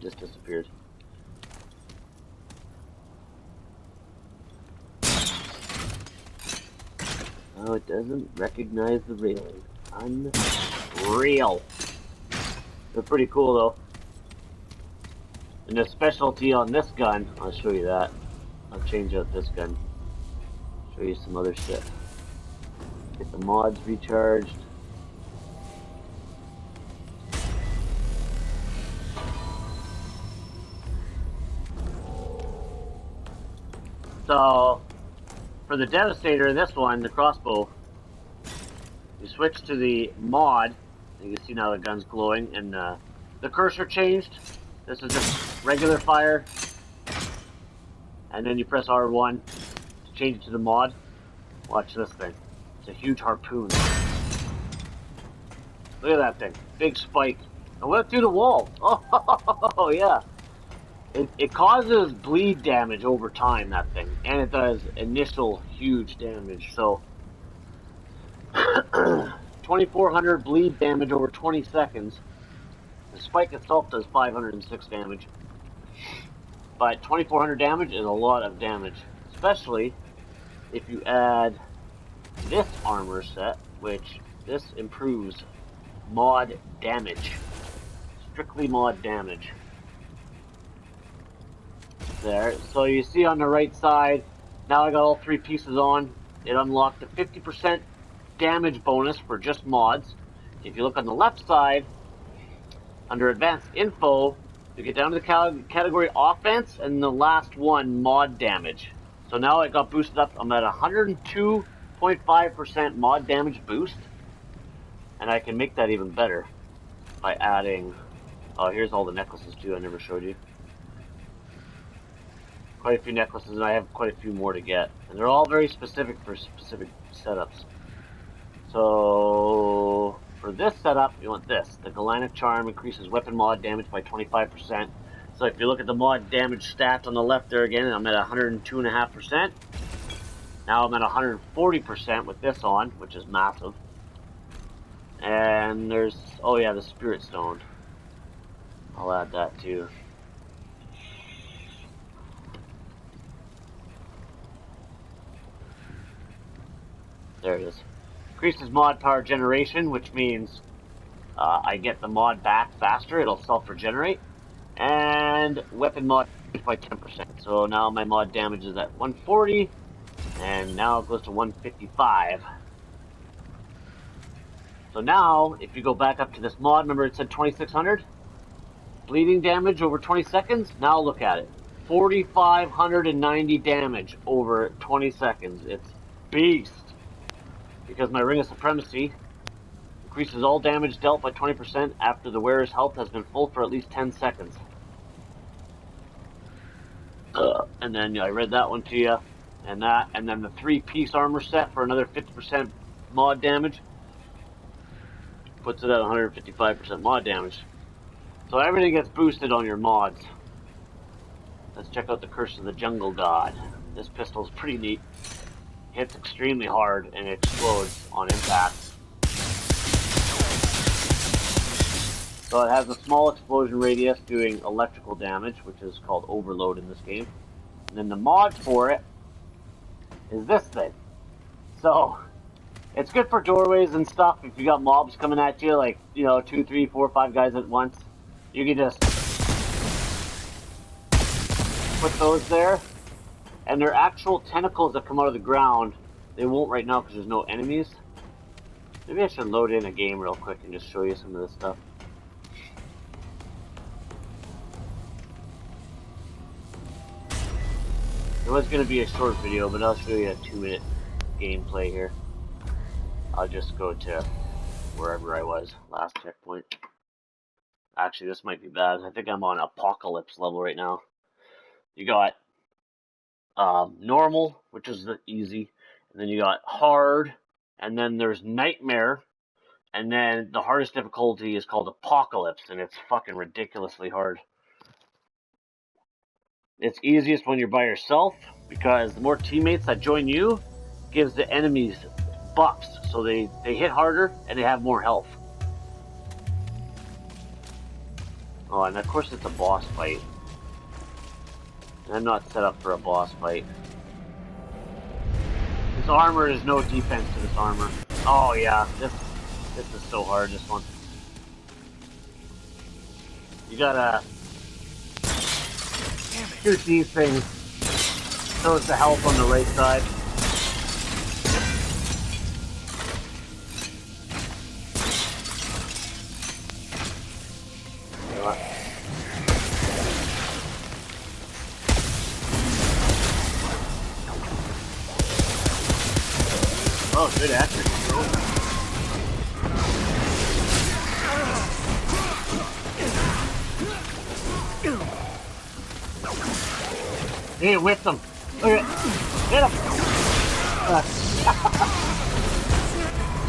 just disappeared. Oh, it doesn't recognize the railing. Unreal. They're pretty cool though. And the specialty on this gun, I'll show you that. I'll change out this gun. Show you some other stuff. Get the mods recharged. So, for the Devastator in this one, the crossbow, you switch to the mod, and you can see now the gun's glowing, and the cursor changed. This is just regular fire, and then you press R1 to change it to the mod. Watch this thing. It's a huge harpoon. Look at that thing. Big spike. It went through the wall. Oh, yeah. It causes bleed damage over time, that thing. And it does initial huge damage. So, 2,400 bleed damage over 20 seconds. The spike itself does 506 damage. But 2,400 damage is a lot of damage. Especially if you add this armor set, which this improves mod damage. Strictly mod damage. There. So you see on the right side, now I got all three pieces on. It unlocked a 50% damage bonus for just mods. If you look on the left side, under advanced info, you get down to the category offense, and the last one, mod damage. So now it got boosted up. I'm at 102.5% mod damage boost, and I can make that even better by adding, oh, here's all the necklaces too I never showed you. Quite a few necklaces, and I have quite a few more to get. And they're all very specific for specific setups. So, for this setup, you want this. The Galactic Charm increases weapon mod damage by 25%. So if you look at the mod damage stats on the left there again, I'm at 102.5%. Now I'm at 140% with this on, which is massive. And there's, oh yeah, the Spirit Stone. I'll add that too. There it is. Increases mod power generation, which means I get the mod back faster. It'll self-regenerate. And weapon mod by 10%. So now my mod damage is at 140. And now it goes to 155. So now, if you go back up to this mod, remember it said 2,600? Bleeding damage over 20 seconds? Now look at it. 4,590 damage over 20 seconds. It's beast. Because my Ring of Supremacy increases all damage dealt by 20% after the wearer's health has been full for at least 10 seconds. And then I read that one to you, and that, and then the 3-piece armor set for another 50% mod damage puts it at 155% mod damage. So everything gets boosted on your mods. Let's check out the Curse of the Jungle God. This pistol is pretty neat. Hits extremely hard and it explodes on impact. So it has a small explosion radius doing electrical damage, which is called overload in this game. And then the mod for it is this thing. So it's good for doorways and stuff if you got mobs coming at you, like, you know, 2, 3, 4, 5 guys at once. You can just put those there. And they're actual tentacles that come out of the ground. They won't right now because there's no enemies. Maybe I should load in a game real quick and just show you some of this stuff. It was going to be a short video, but I'll show you a 2-minute gameplay here. I'll just go to wherever I was, last checkpoint. Actually, this might be bad. I think I'm on Apocalypse level right now. You got normal, which is the easy, and then you got hard, and then there's nightmare, and then the hardest difficulty is called Apocalypse, and it's fucking ridiculously hard. It's easiest when you're by yourself, because the more teammates that join you gives the enemies buffs, so they hit harder and they have more health. Oh, and of course it's a boss fight. And I'm not set up for a boss fight. This armor is no defense to this armor. Oh yeah, this is so hard, this one. You gotta shoot these things. So it's the health on the right side. Oh, good accuracy. Hey, whipped him. Look at it. Get him.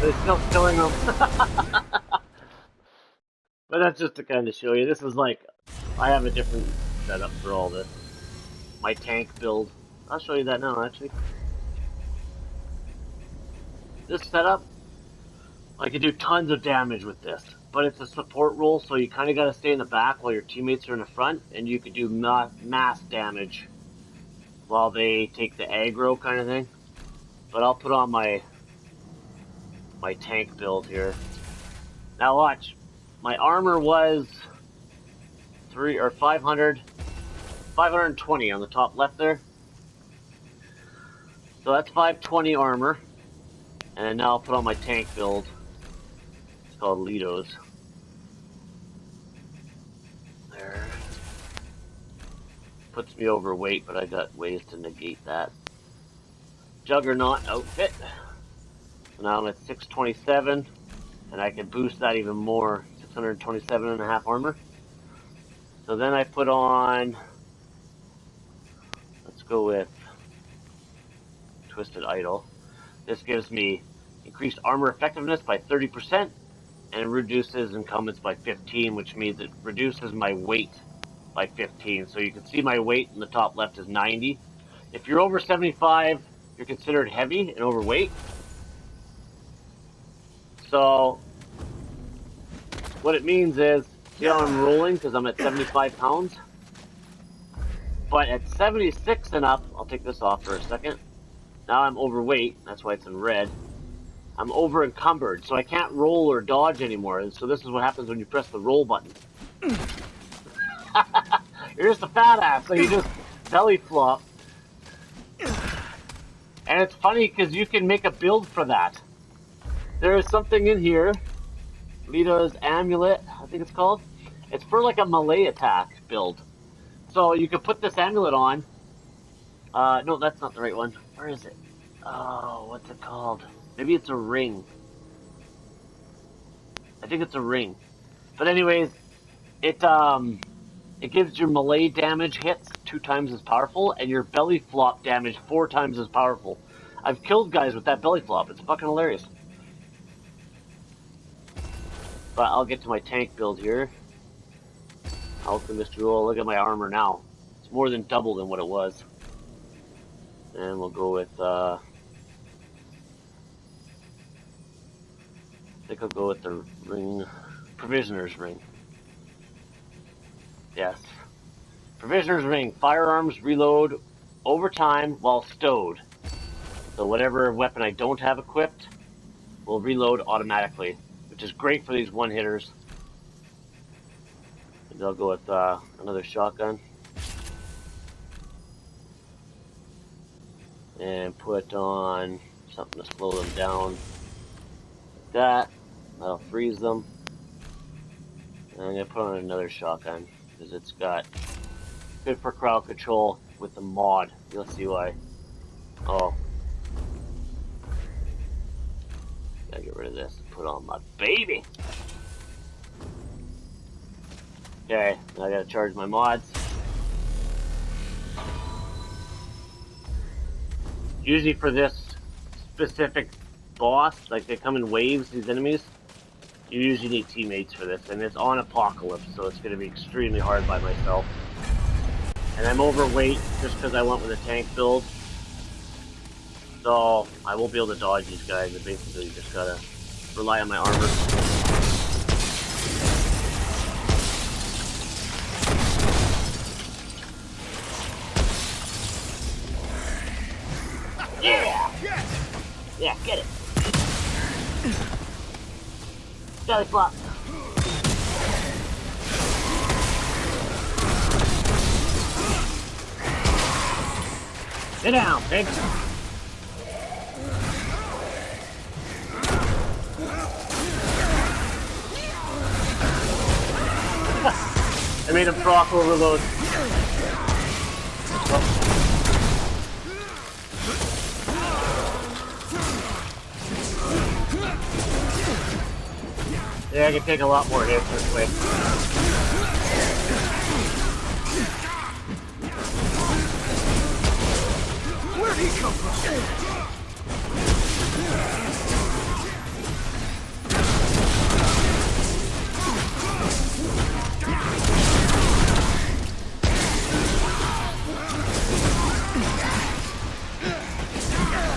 They're still killing him. But that's just to kind of show you. This is like, I have a different setup for all this. My tank build. I'll show you that now, actually. This setup, I can do tons of damage with this. But it's a support role, so you kind of got to stay in the back while your teammates are in the front. And you can do mass damage while they take the aggro kind of thing. But I'll put on my tank build here. Now watch. My armor was 520 on the top left there. So that's 520 armor. And now I'll put on my tank build. It's called Litos. There. Puts me overweight, but I got ways to negate that. Juggernaut outfit. So now I'm at 627, and I can boost that even more. 627.5 armor. So then I put on, let's go with Twisted Idol. This gives me increased armor effectiveness by 30%, and reduces incumbents by 15, which means it reduces my weight by 15. So you can see my weight in the top left is 90. If you're over 75, you're considered heavy and overweight. So what it means is, see how I'm rolling because I'm at 75 pounds? But at 76 and up, I'll take this off for a second. Now I'm overweight, that's why it's in red. I'm over encumbered, so I can't roll or dodge anymore. And so this is what happens when you press the roll button. You're just a fat ass, so you just belly flop. And it's funny because you can make a build for that. There is something in here, Lita's Amulet, I think it's called. It's for like a melee attack build. So you can put this amulet on. No, that's not the right one. Where is it? Oh, what's it called? Maybe it's a ring. I think it's a ring. But anyways, it gives your melee damage hits 2 times as powerful, and your belly flop damage 4 times as powerful. I've killed guys with that belly flop. It's fucking hilarious. But I'll get to my tank build here. Alchemist rule. Look at my armor now. It's more than double than what it was. And we'll go with, I think I'll go with the ring, Provisioner's ring. Yes. Provisioner's ring. Firearms reload over time while stowed. So whatever weapon I don't have equipped will reload automatically, which is great for these one-hitters. And I'll go with another shotgun. And put on something to slow them down. Like that. That'll freeze them. And I'm going to put on another shotgun, because it's got good for crowd control with the mod. You'll see why. Oh. Gotta get rid of this and put on my baby. Okay, now I gotta charge my mods. Usually for this specific boss, like they come in waves, these enemies, you usually need teammates for this, and it's on Apocalypse, so it's going to be extremely hard by myself. And I'm overweight just because I went with a tank build, so I won't be able to dodge these guys. I basically just gotta rely on my armor. Yeah! Yeah, get it! Belly flop! Sit down, pig! I made him proc overload. Yeah, I can take a lot more hits this way. Where'd he come from?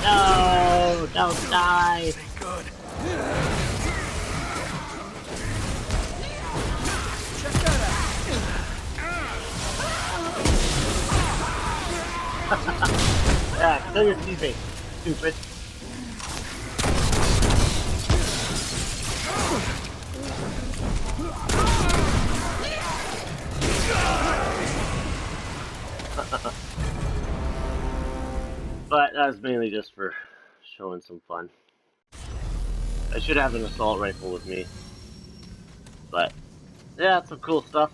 No, don't die. Good. Yeah, kill your teammate, stupid. But that was mainly just for showing some fun. I should have an assault rifle with me. But, yeah, some cool stuff.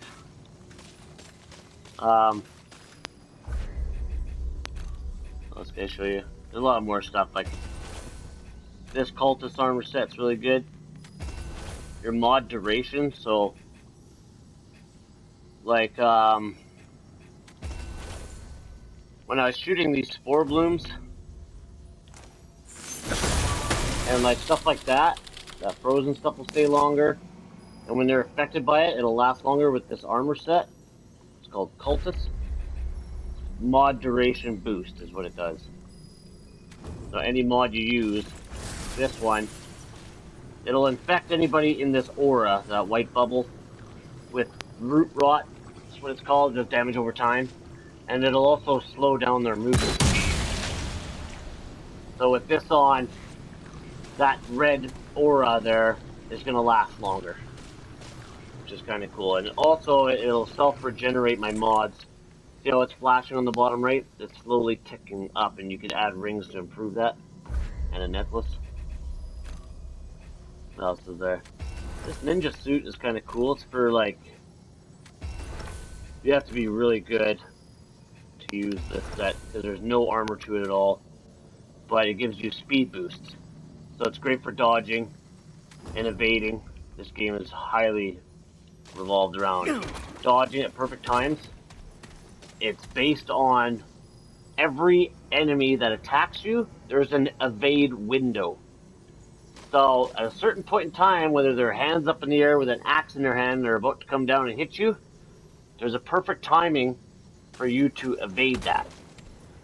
Let's go show you. There's a lot more stuff, like this cultist armor set's really good. Your mod duration, so like when I was shooting these spore blooms and like stuff like that, that frozen stuff will stay longer, and when they're affected by it, it'll last longer with this armor set. It's called cultist. Mod duration boost is what it does. So any mod you use, this one, it'll infect anybody in this aura, that white bubble, with root rot. That's what it's called, does damage over time. And it'll also slow down their movement. So with this on, that red aura there is going to last longer. Which is kind of cool. And also, it'll self-regenerate my mods. See how it's flashing on the bottom right? It's slowly ticking up, and you can add rings to improve that. And a necklace. What else is there? This ninja suit is kind of cool. It's for, like, you have to be really good to use this set, because there's no armor to it at all. But it gives you speed boosts. So it's great for dodging and evading. This game is highly revolved around dodging at perfect times. It's based on every enemy that attacks you, there's an evade window. So at a certain point in time, whether their hands up in the air with an axe in their hand and they're about to come down and hit you, there's a perfect timing for you to evade that.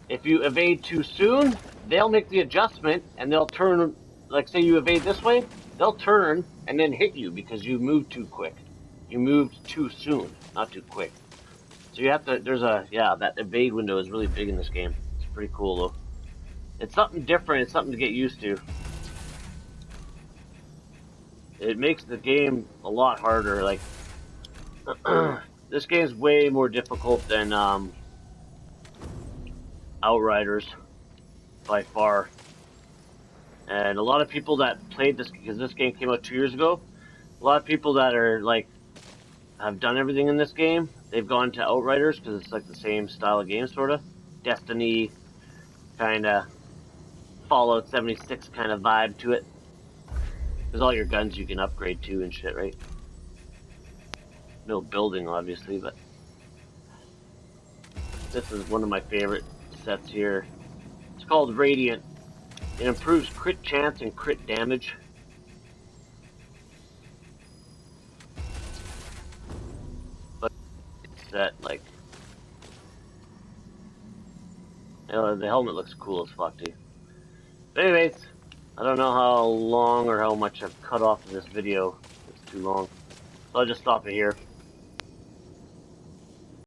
If you evade too soon, they'll make the adjustment and they'll turn, like say you evade this way, they'll turn and then hit you because you moved too quick. You moved too soon, not too quick. So you have to, there's a, yeah, that evade window is really big in this game. It's pretty cool though. It's something different, it's something to get used to. It makes the game a lot harder, like, this game's way more difficult than, Outriders, by far. And a lot of people that played this, because this game came out 2 years ago, a lot of people that are, like, have done everything in this game, they've gone to Outriders because it's like the same style of game, sort of. Destiny, kind of Fallout 76 kind of vibe to it. There's all your guns you can upgrade to and shit, right? No building, obviously, but this is one of my favorite sets here. It's called Radiant. It improves crit chance and crit damage. That like, you know, the helmet looks cool as fuck too. But anyways, I don't know how long or how much I've cut off in this video. It's too long, so I'll just stop it here.